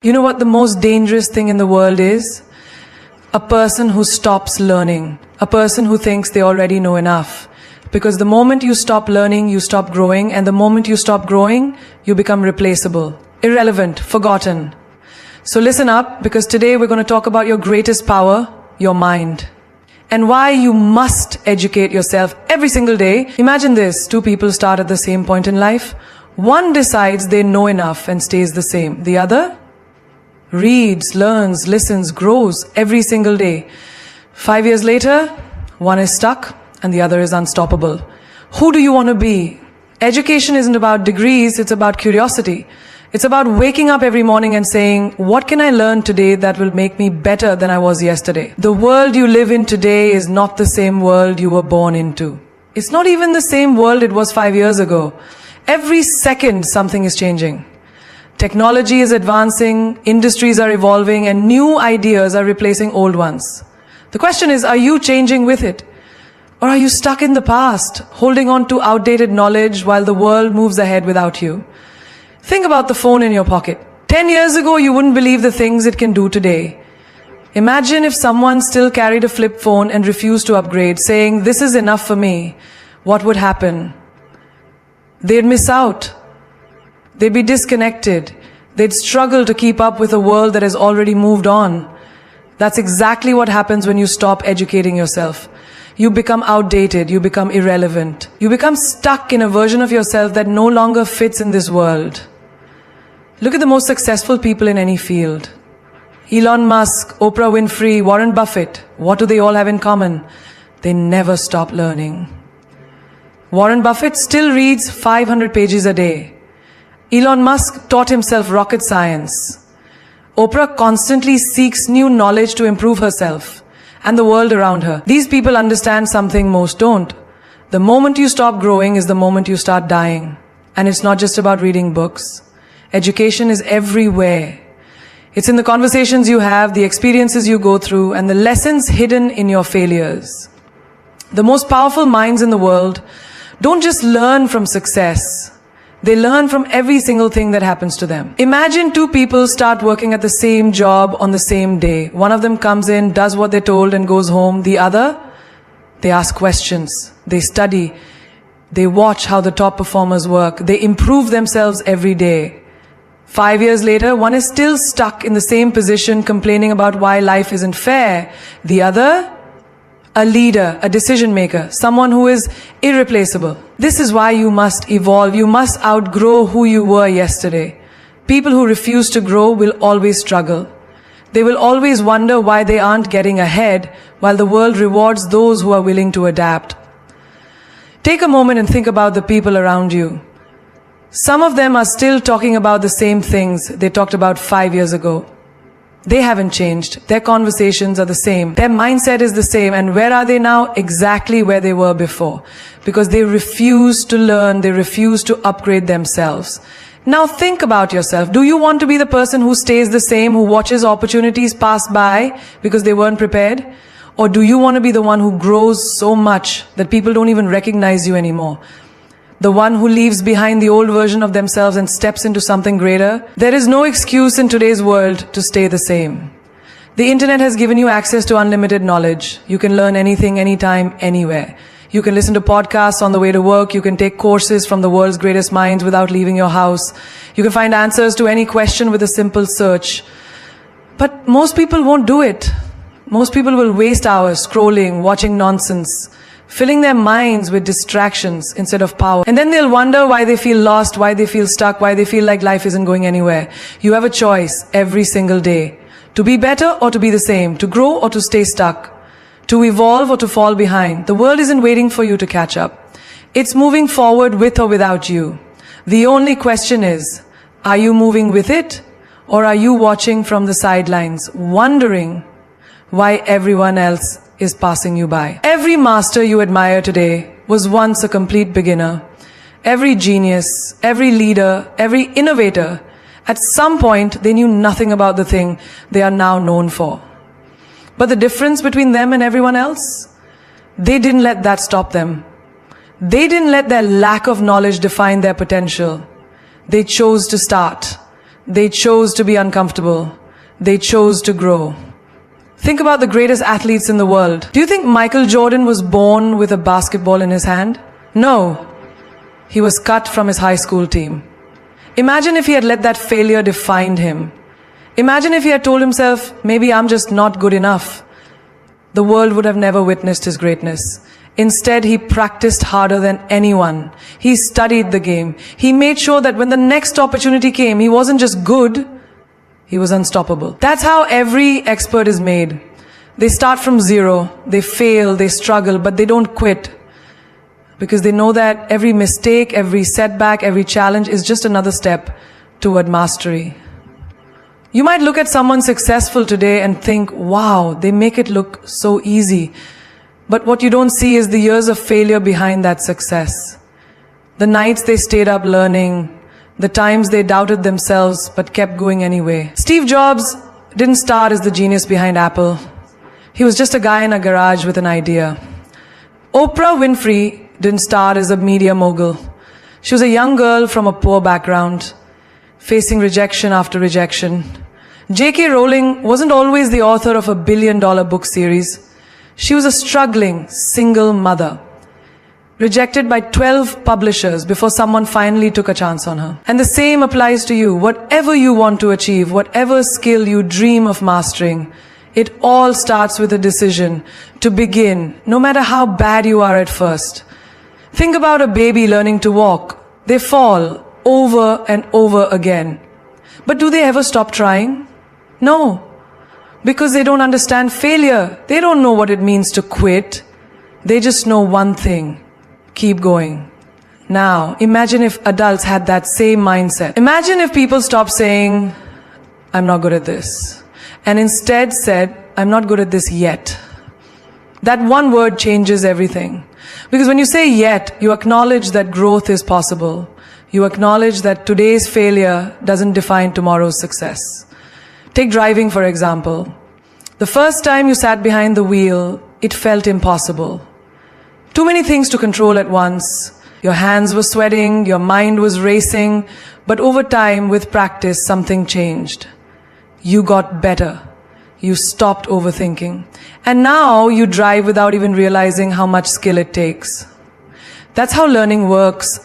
You know what the most dangerous thing in the world is? A person who stops learning. A person who thinks they already know enough. Because the moment you stop learning, you stop growing. And the moment you stop growing, you become replaceable, irrelevant, forgotten. So listen up, because today we're going to talk about your greatest power, your mind. And why you must educate yourself every single day. Imagine this, two people start at the same point in life. One decides they know enough and stays the same. The other reads, learns, listens, grows every single day. 5 years later, one is stuck and the other is unstoppable. Who do you want to be? Education isn't about degrees, it's about curiosity. It's about waking up every morning and saying, what can I learn today that will make me better than I was yesterday? The world you live in today is not the same world you were born into. It's not even the same world it was 5 years ago. Every second something is changing. Technology is advancing, industries are evolving, and new ideas are replacing old ones. The question is, are you changing with it? Or are you stuck in the past, holding on to outdated knowledge while the world moves ahead without you? Think about the phone in your pocket. 10 years ago, you wouldn't believe the things it can do today. Imagine if someone still carried a flip phone and refused to upgrade, saying, this is enough for me. What would happen? They'd miss out. They'd be disconnected. They'd struggle to keep up with a world that has already moved on. That's exactly what happens when you stop educating yourself. You become outdated, you become irrelevant. You become stuck in a version of yourself that no longer fits in this world. Look at the most successful people in any field. Elon Musk, Oprah Winfrey, Warren Buffett. What do they all have in common? They never stop learning. Warren Buffett still reads 500 pages a day. Elon Musk taught himself rocket science. Oprah constantly seeks new knowledge to improve herself and the world around her. These people understand something most don't. The moment you stop growing is the moment you start dying. And it's not just about reading books. Education is everywhere. It's in the conversations you have, the experiences you go through, and the lessons hidden in your failures. The most powerful minds in the world don't just learn from success. They learn from every single thing that happens to them. Imagine two people start working at the same job on the same day. One of them comes in, does what they're told and goes home. The other, they ask questions. They study. They watch how the top performers work. They improve themselves every day. 5 years later, one is still stuck in the same position, complaining about why life isn't fair. The other, a leader, a decision maker, someone who is irreplaceable. This is why you must evolve. You must outgrow who you were yesterday. People who refuse to grow will always struggle. They will always wonder why they aren't getting ahead, while the world rewards those who are willing to adapt. Take a moment and think about the people around you. Some of them are still talking about the same things they talked about 5 years ago. They haven't changed. Their conversations are the same. Their mindset is the same. And where are they now? Exactly where they were before. Because they refuse to learn. They refuse to upgrade themselves. Now think about yourself. Do you want to be the person who stays the same, who watches opportunities pass by because they weren't prepared? Or do you want to be the one who grows so much that people don't even recognize you anymore? The one who leaves behind the old version of themselves and steps into something greater? There is no excuse in today's world to stay the same. The internet has given you access to unlimited knowledge. You can learn anything, anytime, anywhere. You can listen to podcasts on the way to work. You can take courses from the world's greatest minds without leaving your house. You can find answers to any question with a simple search. But most people won't do it. Most people will waste hours scrolling, watching nonsense, filling their minds with distractions instead of power. And then they'll wonder why they feel lost, why they feel stuck, why they feel like life isn't going anywhere. You have a choice every single day. To be better or to be the same. To grow or to stay stuck. To evolve or to fall behind. The world isn't waiting for you to catch up. It's moving forward with or without you. The only question is, are you moving with it? Or are you watching from the sidelines, wondering why everyone else is passing you by? Every master you admire today was once a complete beginner. Every genius, every leader, every innovator, at some point they knew nothing about the thing they are now known for. But the difference between them and everyone else? They didn't let that stop them. They didn't let their lack of knowledge define their potential. They chose to start. They chose to be uncomfortable. They chose to grow. Think about the greatest athletes in the world. Do you think Michael Jordan was born with a basketball in his hand? No. He was cut from his high school team. Imagine if he had let that failure define him. Imagine if he had told himself, maybe I'm just not good enough. The world would have never witnessed his greatness. Instead, he practiced harder than anyone. He studied the game. He made sure that when the next opportunity came, he wasn't just good, he was unstoppable. That's how every expert is made. They start from zero, they fail, they struggle, but they don't quit. Because they know that every mistake, every setback, every challenge is just another step toward mastery. You might look at someone successful today and think, wow, they make it look so easy. But what you don't see is the years of failure behind that success. The nights they stayed up learning, the times they doubted themselves but kept going anyway. Steve Jobs didn't start as the genius behind Apple. He was just a guy in a garage with an idea. Oprah Winfrey didn't start as a media mogul. She was a young girl from a poor background, facing rejection after rejection. J.K. Rowling wasn't always the author of a billion-dollar book series. She was a struggling single mother, rejected by 12 publishers before someone finally took a chance on her. And the same applies to you. Whatever you want to achieve, whatever skill you dream of mastering, it all starts with a decision to begin, no matter how bad you are at first. Think about a baby learning to walk. They fall over and over again. But do they ever stop trying? No. Because they don't understand failure. They don't know what it means to quit. They just know one thing. Keep going. Now, imagine if adults had that same mindset. Imagine if people stopped saying, I'm not good at this, and instead said, I'm not good at this yet. That one word changes everything. Because when you say yet, you acknowledge that growth is possible. You acknowledge that today's failure doesn't define tomorrow's success. Take driving, for example. The first time you sat behind the wheel, it felt impossible. Too many things to control at once. Your hands were sweating, your mind was racing, but over time, with practice, something changed. You got better. You stopped overthinking. And now you drive without even realizing how much skill it takes. That's how learning works.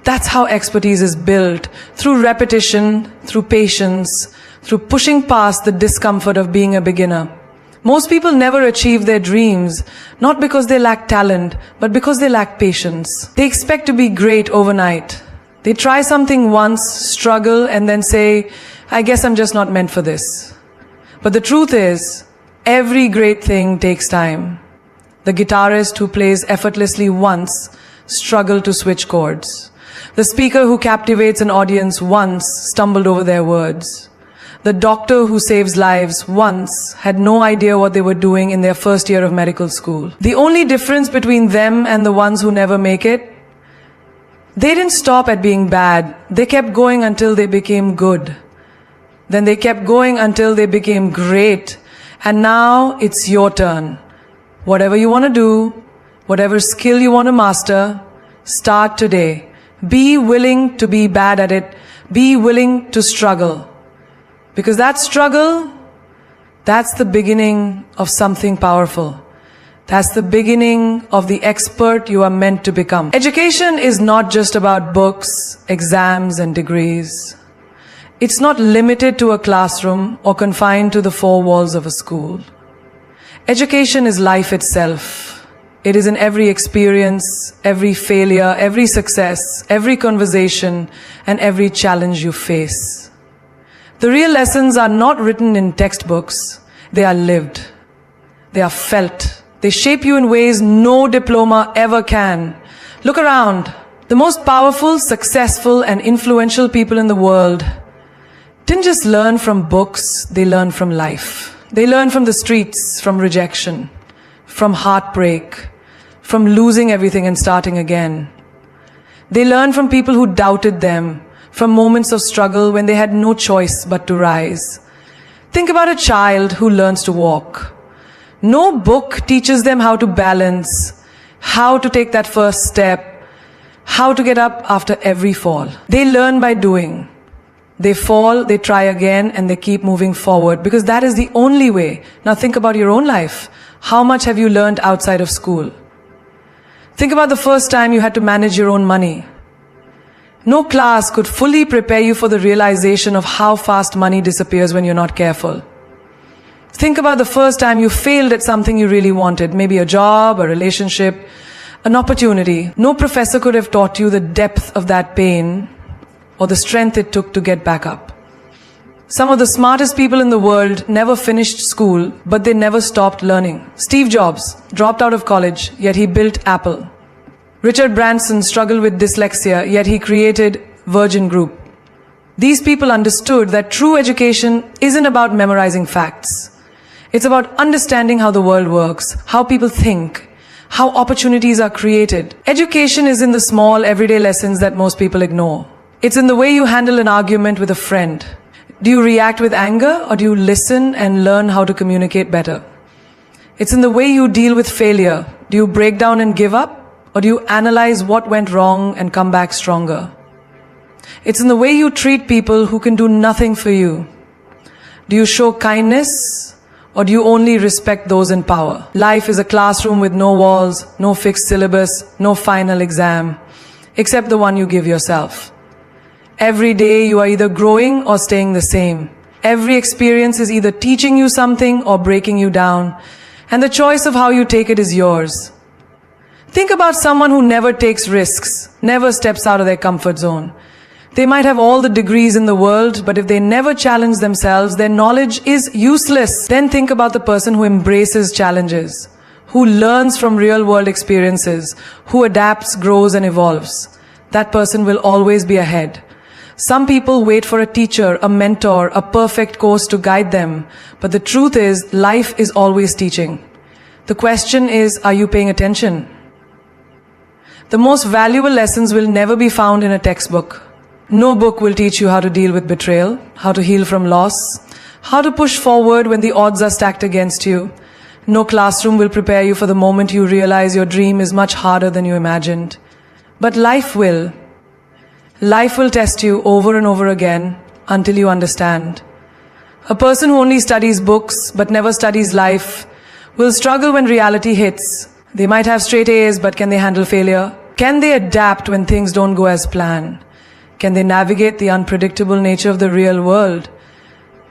That's how expertise is built. Through repetition, through patience, through pushing past the discomfort of being a beginner. Most people never achieve their dreams, not because they lack talent, but because they lack patience. They expect to be great overnight. They try something once, struggle, and then say, I guess I'm just not meant for this. But the truth is, every great thing takes time. The guitarist who plays effortlessly once struggled to switch chords. The speaker who captivates an audience once stumbled over their words. The doctor who saves lives once had no idea what they were doing in their first year of medical school. The only difference between them and the ones who never make it, they didn't stop at being bad. They kept going until they became good. Then they kept going until they became great. And now it's your turn. Whatever you want to do, whatever skill you want to master, start today. Be willing to be bad at it. Be willing to struggle. Because that struggle, that's the beginning of something powerful. That's the beginning of the expert you are meant to become. Education is not just about books, exams, and degrees. It's not limited to a classroom or confined to the four walls of a school. Education is life itself. It is in every experience, every failure, every success, every conversation, and every challenge you face. The real lessons are not written in textbooks. They are lived. They are felt. They shape you in ways no diploma ever can. Look around. The most powerful, successful, and influential people in the world didn't just learn from books, they learned from life. They learned from the streets, from rejection, from heartbreak, from losing everything and starting again. They learned from people who doubted them, from moments of struggle when they had no choice but to rise. Think about a child who learns to walk. No book teaches them how to balance, how to take that first step, how to get up after every fall. They learn by doing. They fall, they try again, and they keep moving forward because that is the only way. Now think about your own life. How much have you learned outside of school? Think about the first time you had to manage your own money. No class could fully prepare you for the realization of how fast money disappears when you're not careful. Think about the first time you failed at something you really wanted, maybe a job, a relationship, an opportunity. No professor could have taught you the depth of that pain or the strength it took to get back up. Some of the smartest people in the world never finished school, but they never stopped learning. Steve Jobs dropped out of college, yet he built Apple. Richard Branson struggled with dyslexia, yet he created Virgin Group. These people understood that true education isn't about memorizing facts. It's about understanding how the world works, how people think, how opportunities are created. Education is in the small, everyday lessons that most people ignore. It's in the way you handle an argument with a friend. Do you react with anger, or do you listen and learn how to communicate better? It's in the way you deal with failure. Do you break down and give up, or do you analyze what went wrong and come back stronger? It's in the way you treat people who can do nothing for you. Do you show kindness, or do you only respect those in power? Life is a classroom with no walls, no fixed syllabus, no final exam, except the one you give yourself. Every day you are either growing or staying the same. Every experience is either teaching you something or breaking you down, and the choice of how you take it is yours. Think about someone who never takes risks, never steps out of their comfort zone. They might have all the degrees in the world, but if they never challenge themselves, their knowledge is useless. Then think about the person who embraces challenges, who learns from real-world experiences, who adapts, grows, and evolves. That person will always be ahead. Some people wait for a teacher, a mentor, a perfect course to guide them. But the truth is, life is always teaching. The question is, are you paying attention? The most valuable lessons will never be found in a textbook. No book will teach you how to deal with betrayal, how to heal from loss, how to push forward when the odds are stacked against you. No classroom will prepare you for the moment you realize your dream is much harder than you imagined. But life will. Life will test you over and over again until you understand. A person who only studies books but never studies life will struggle when reality hits. They might have straight A's, but can they handle failure? Can they adapt when things don't go as planned? Can they navigate the unpredictable nature of the real world?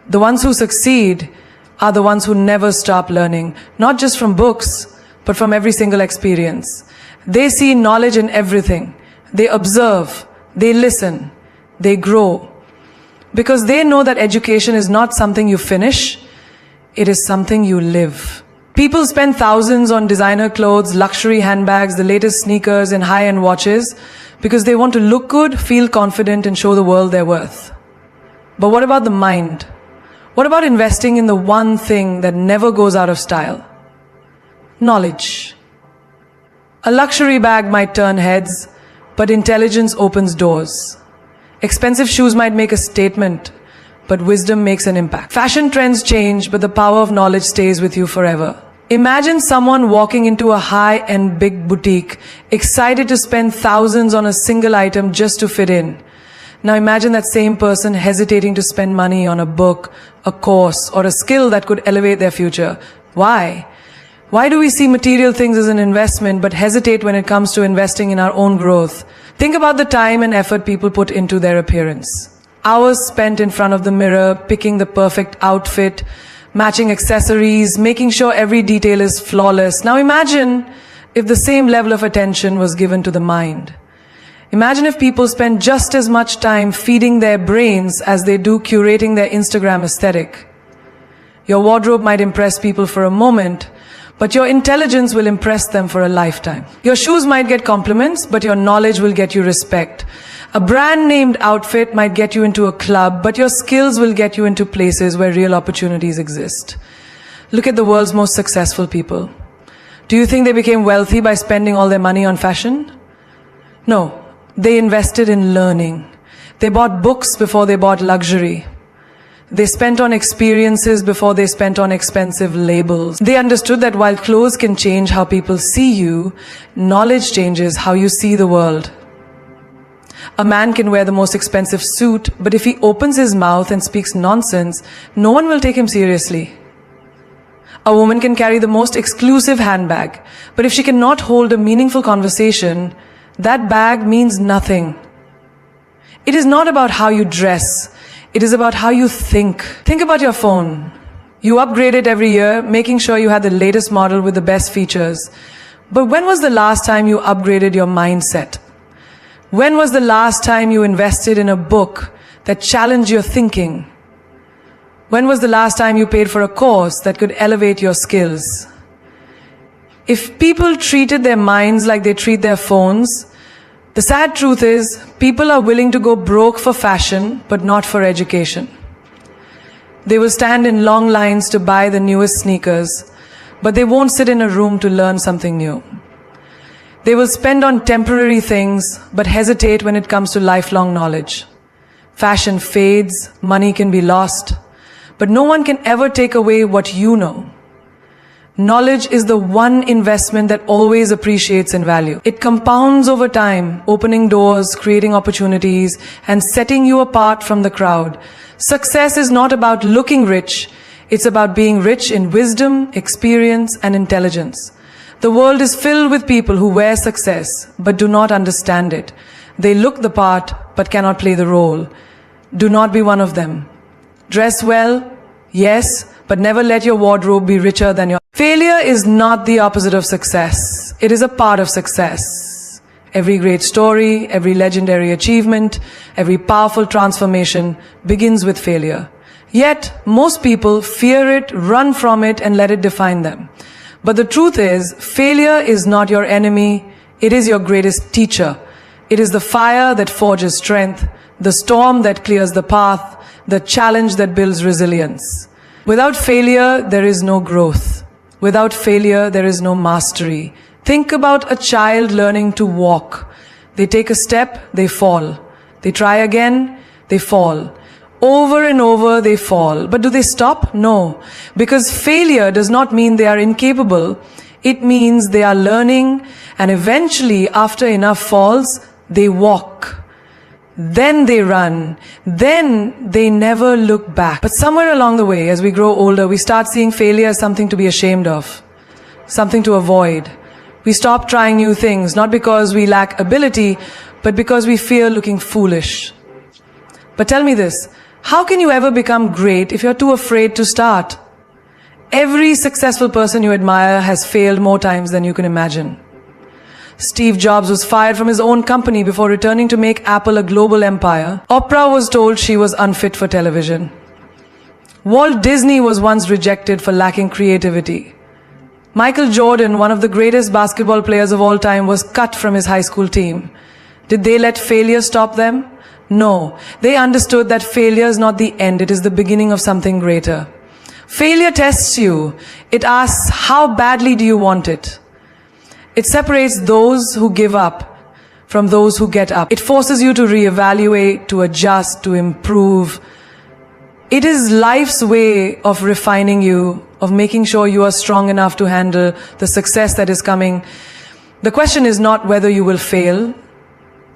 The ones who succeed are the ones who never stop learning, not just from books, but from every single experience. They see knowledge in everything. They observe. They listen, they grow, because they know that education is not something you finish, it is something you live. People spend thousands on designer clothes, luxury handbags, the latest sneakers, and high-end watches because they want to look good, feel confident, and show the world their worth. But what about the mind? What about investing in the one thing that never goes out of style? Knowledge. A luxury bag might turn heads, but intelligence opens doors. Expensive shoes might make a statement, but wisdom makes an impact. Fashion trends change, but the power of knowledge stays with you forever. Imagine someone walking into a high-end big boutique, excited to spend thousands on a single item just to fit in. Now imagine that same person hesitating to spend money on a book, a course, or a skill that could elevate their future. Why? Why do we see material things as an investment but hesitate when it comes to investing in our own growth? Think about the time and effort people put into their appearance. Hours spent in front of the mirror, picking the perfect outfit, matching accessories, making sure every detail is flawless. Now imagine if the same level of attention was given to the mind. Imagine if people spend just as much time feeding their brains as they do curating their Instagram aesthetic. Your wardrobe might impress people for a moment, but your intelligence will impress them for a lifetime. Your shoes might get compliments, but your knowledge will get you respect. A brand-named outfit might get you into a club, but your skills will get you into places where real opportunities exist. Look at the world's most successful people. Do you think they became wealthy by spending all their money on fashion? No, they invested in learning. They bought books before they bought luxury. They spent on experiences before they spent on expensive labels. They understood that while clothes can change how people see you, knowledge changes how you see the world. A man can wear the most expensive suit, but if he opens his mouth and speaks nonsense, no one will take him seriously. A woman can carry the most exclusive handbag, but if she cannot hold a meaningful conversation, that bag means nothing. It is not about how you dress, it is about how you think. Think about your phone. You upgrade it every year, making sure you have the latest model with the best features. But when was the last time you upgraded your mindset? When was the last time you invested in a book that challenged your thinking? When was the last time you paid for a course that could elevate your skills? If people treated their minds like they treat their phones, the sad truth is people are willing to go broke for fashion, but not for education. They will stand in long lines to buy the newest sneakers, but they won't sit in a room to learn something new. They will spend on temporary things, but hesitate when it comes to lifelong knowledge. Fashion fades, money can be lost, but no one can ever take away what you know. Knowledge is the one investment that always appreciates in value. It compounds over time, opening doors, creating opportunities, and setting you apart from the crowd. Success is not about looking rich, it's about being rich in wisdom, experience, and intelligence. The world is filled with people who wear success, but do not understand it. They look the part, but cannot play the role. Do not be one of them. Dress well, yes, but never let your wardrobe be richer than your... Failure is not the opposite of success. It is a part of success. Every great story, every legendary achievement, every powerful transformation begins with failure. Yet, most people fear it, run from it, and let it define them. But the truth is, failure is not your enemy, it is your greatest teacher. It is the fire that forges strength, the storm that clears the path, the challenge that builds resilience. Without failure, there is no growth. Without failure, there is no mastery. Think about a child learning to walk. They take a step, they fall. They try again, they fall. Over and over they fall. But do they stop? No. Because failure does not mean they are incapable. It means they are learning, and eventually, after enough falls, they walk. Then they run. Then they never look back. But somewhere along the way, as we grow older, we start seeing failure as something to be ashamed of, something to avoid. We stop trying new things, not because we lack ability, but because we fear looking foolish. But tell me this, how can you ever become great if you're too afraid to start? Every successful person you admire has failed more times than you can imagine. Steve Jobs was fired from his own company before returning to make Apple a global empire. Oprah was told she was unfit for television. Walt Disney was once rejected for lacking creativity. Michael Jordan, one of the greatest basketball players of all time, was cut from his high school team. Did they let failure stop them? No. They understood that failure is not the end, it is the beginning of something greater. Failure tests you. It asks, how badly do you want it? It separates those who give up from those who get up. It forces you to reevaluate, to adjust, to improve. It is life's way of refining you, of making sure you are strong enough to handle the success that is coming. The question is not whether you will fail.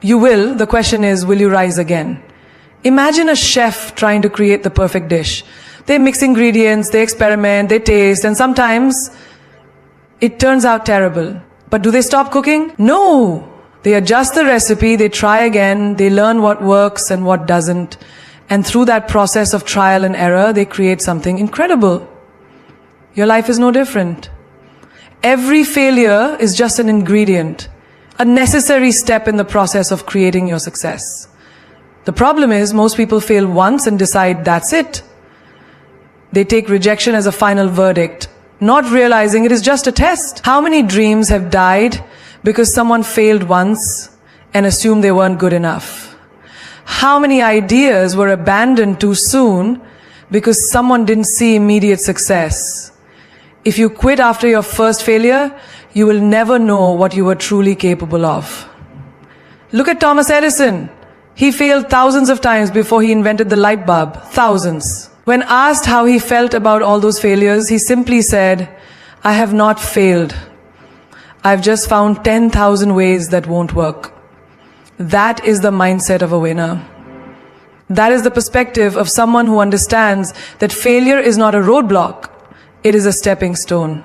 You will. The question is, will you rise again? Imagine a chef trying to create the perfect dish. They mix ingredients, they experiment, they taste, and sometimes it turns out terrible. But do they stop cooking? No. They adjust the recipe, they try again, they learn what works and what doesn't. And through that process of trial and error, they create something incredible. Your life is no different. Every failure is just an ingredient, a necessary step in the process of creating your success. The problem is, most people fail once and decide that's it. They take rejection as a final verdict, not realizing it is just a test. How many dreams have died because someone failed once and assumed they weren't good enough? How many ideas were abandoned too soon because someone didn't see immediate success? If you quit after your first failure, you will never know what you were truly capable of. Look at Thomas Edison. He failed thousands of times before he invented the light bulb. Thousands. When asked how he felt about all those failures, he simply said, I have not failed. I've just found 10,000 ways that won't work. That is the mindset of a winner. That is the perspective of someone who understands that failure is not a roadblock, it is a stepping stone.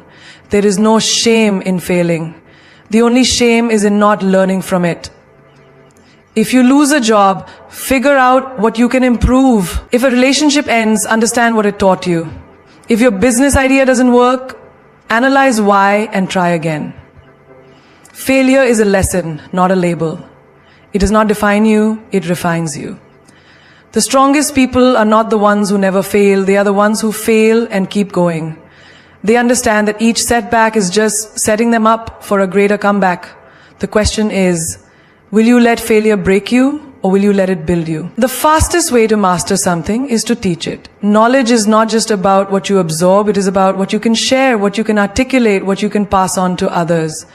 There is no shame in failing. The only shame is in not learning from it. If you lose a job, figure out what you can improve. If a relationship ends, understand what it taught you. If your business idea doesn't work, analyze why and try again. Failure is a lesson, not a label. It does not define you, it refines you. The strongest people are not the ones who never fail, they are the ones who fail and keep going. They understand that each setback is just setting them up for a greater comeback. The question is, will you let failure break you or will you let it build you? The fastest way to master something is to teach it. Knowledge is not just about what you absorb, it is about what you can share, what you can articulate, what you can pass on to others.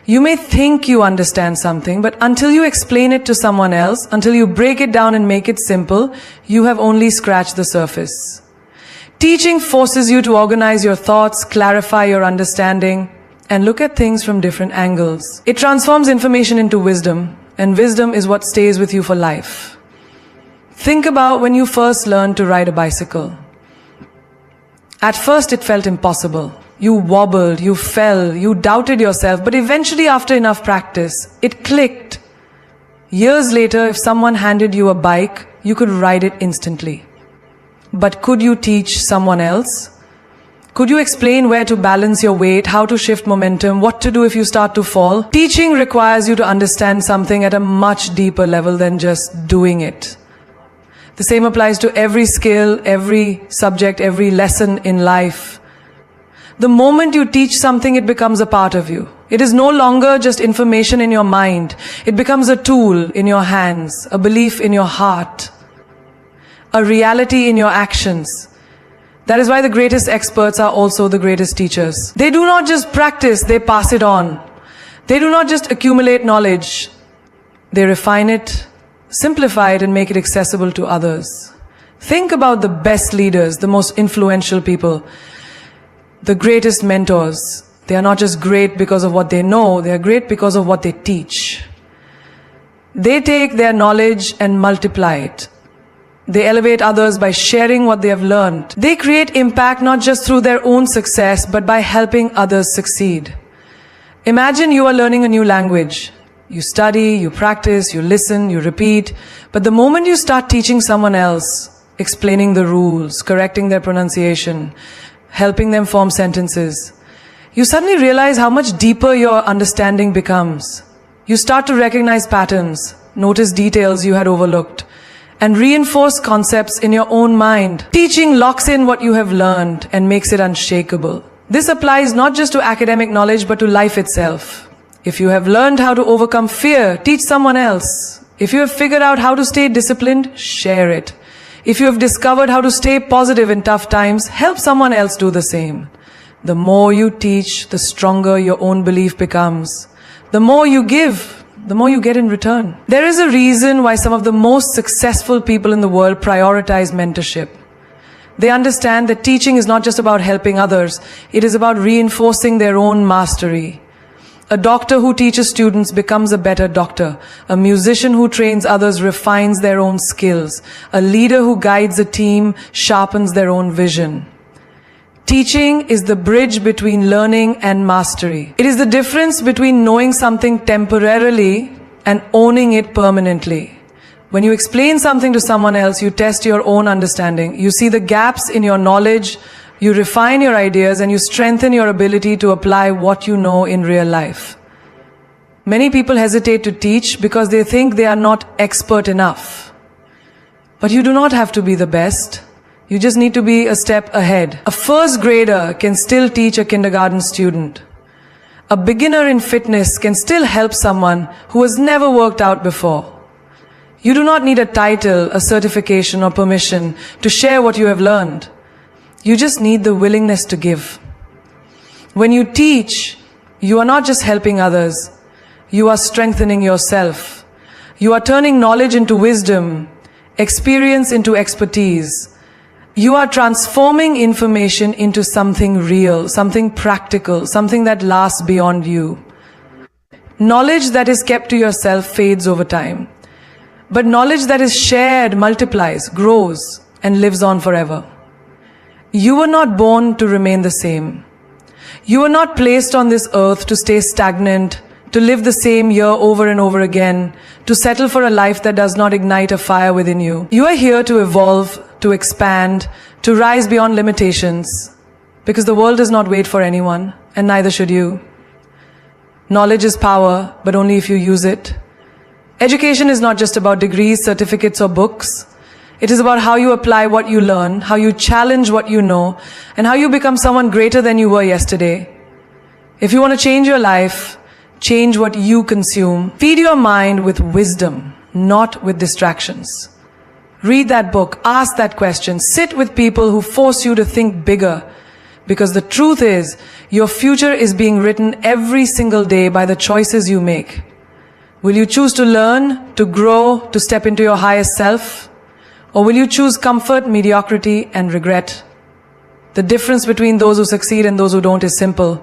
You may think you understand something, but until you explain it to someone else, until you break it down and make it simple, you have only scratched the surface. Teaching forces you to organize your thoughts, clarify your understanding, and look at things from different angles. It transforms information into wisdom, and wisdom is what stays with you for life. Think about when you first learned to ride a bicycle. At first it felt impossible. You wobbled, you fell, you doubted yourself, but eventually after enough practice, it clicked. Years later, if someone handed you a bike, you could ride it instantly. But could you teach someone else? Could you explain where to balance your weight, how to shift momentum, what to do if you start to fall? Teaching requires you to understand something at a much deeper level than just doing it. The same applies to every skill, every subject, every lesson in life. The moment you teach something, it becomes a part of you. It is no longer just information in your mind. It becomes a tool in your hands, a belief in your heart, a reality in your actions. That is why the greatest experts are also the greatest teachers. They do not just practice, they pass it on. They do not just accumulate knowledge. They refine it, simplify it, and make it accessible to others. Think about the best leaders, the most influential people, the greatest mentors. They are not just great because of what they know, they are great because of what they teach. They take their knowledge and multiply it. They elevate others by sharing what they have learned. They create impact not just through their own success, but by helping others succeed. Imagine you are learning a new language. You study, you practice, you listen, you repeat. But the moment you start teaching someone else, explaining the rules, correcting their pronunciation, helping them form sentences, you suddenly realize how much deeper your understanding becomes. You start to recognize patterns, notice details you had overlooked, and reinforce concepts in your own mind. Teaching locks in what you have learned and makes it unshakable. This applies not just to academic knowledge, but to life itself. If you have learned how to overcome fear, teach someone else. If you have figured out how to stay disciplined, share it. If you have discovered how to stay positive in tough times, help someone else do the same. The more you teach, the stronger your own belief becomes. The more you give, the more you get in return. There is a reason why some of the most successful people in the world prioritize mentorship. They understand that teaching is not just about helping others, it is about reinforcing their own mastery. A doctor who teaches students becomes a better doctor. A musician who trains others refines their own skills. A leader who guides a team sharpens their own vision. Teaching is the bridge between learning and mastery. It is the difference between knowing something temporarily and owning it permanently. When you explain something to someone else, you test your own understanding. You see the gaps in your knowledge, you refine your ideas, and you strengthen your ability to apply what you know in real life. Many people hesitate to teach because they think they are not expert enough. But you do not have to be the best. You just need to be a step ahead. A first grader can still teach a kindergarten student. A beginner in fitness can still help someone who has never worked out before. You do not need a title, a certification, or permission to share what you have learned. You just need the willingness to give. When you teach, you are not just helping others. You are strengthening yourself. You are turning knowledge into wisdom, experience into expertise. You are transforming information into something real, something practical, something that lasts beyond you. Knowledge that is kept to yourself fades over time. But knowledge that is shared multiplies, grows, and lives on forever. You were not born to remain the same. You were not placed on this earth to stay stagnant, to live the same year over and over again, to settle for a life that does not ignite a fire within you. You are here to evolve, to expand, to rise beyond limitations, because the world does not wait for anyone, and neither should you. Knowledge is power, but only if you use it. Education is not just about degrees, certificates, or books. It is about how you apply what you learn, how you challenge what you know, and how you become someone greater than you were yesterday. If you want to change your life, change what you consume. Feed your mind with wisdom, not with distractions. Read that book, ask that question, sit with people who force you to think bigger. Because the truth is, your future is being written every single day by the choices you make. Will you choose to learn, to grow, to step into your highest self? Or will you choose comfort, mediocrity, and regret? The difference between those who succeed and those who don't is simple.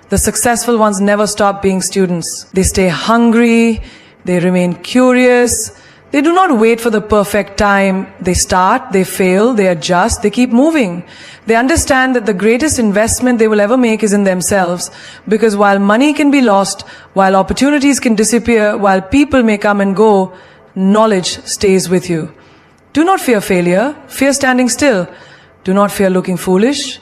The successful ones never stop being students. They stay hungry, they remain curious, they do not wait for the perfect time. They start, they fail, they adjust, they keep moving. They understand that the greatest investment they will ever make is in themselves, because while money can be lost, while opportunities can disappear, while people may come and go, knowledge stays with you. Do not fear failure, fear standing still. Do not fear looking foolish.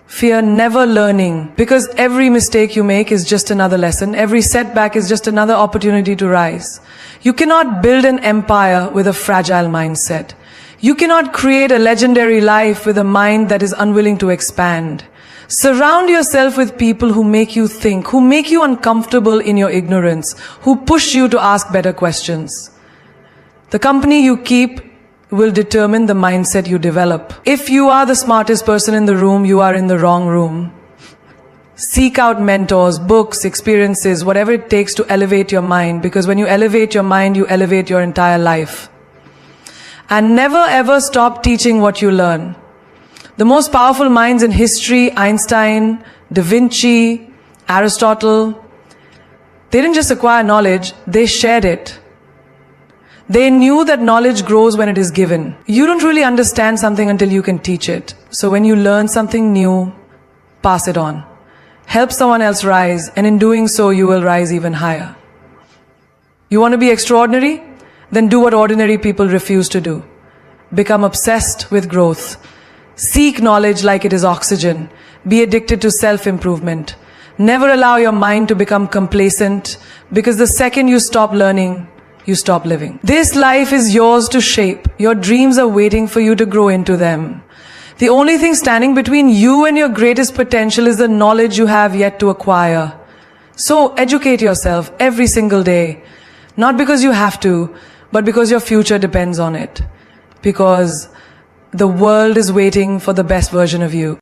Fear never learning, because every mistake you make is just another lesson. Every setback is just another opportunity to rise. You cannot build an empire with a fragile mindset. You cannot create a legendary life with a mind that is unwilling to expand. Surround yourself with people who make you think, who make you uncomfortable in your ignorance, who push you to ask better questions. The company you keep will determine the mindset you develop. If you are the smartest person in the room, you are in the wrong room. Seek out mentors, books, experiences, whatever it takes to elevate your mind, because when you elevate your mind, you elevate your entire life. And never ever stop teaching what you learn. The most powerful minds in history, Einstein, Da Vinci, Aristotle, they didn't just acquire knowledge, they shared it. They knew that knowledge grows when it is given. You don't really understand something until you can teach it. So when you learn something new, pass it on. Help someone else rise, and in doing so, you will rise even higher. You want to be extraordinary? Then do what ordinary people refuse to do. Become obsessed with growth. Seek knowledge like it is oxygen. Be addicted to self-improvement. Never allow your mind to become complacent, because the second you stop learning, you stop living. This life is yours to shape. Your dreams are waiting for you to grow into them. The only thing standing between you and your greatest potential is the knowledge you have yet to acquire. So educate yourself every single day. Not because you have to, but because your future depends on it. Because the world is waiting for the best version of you.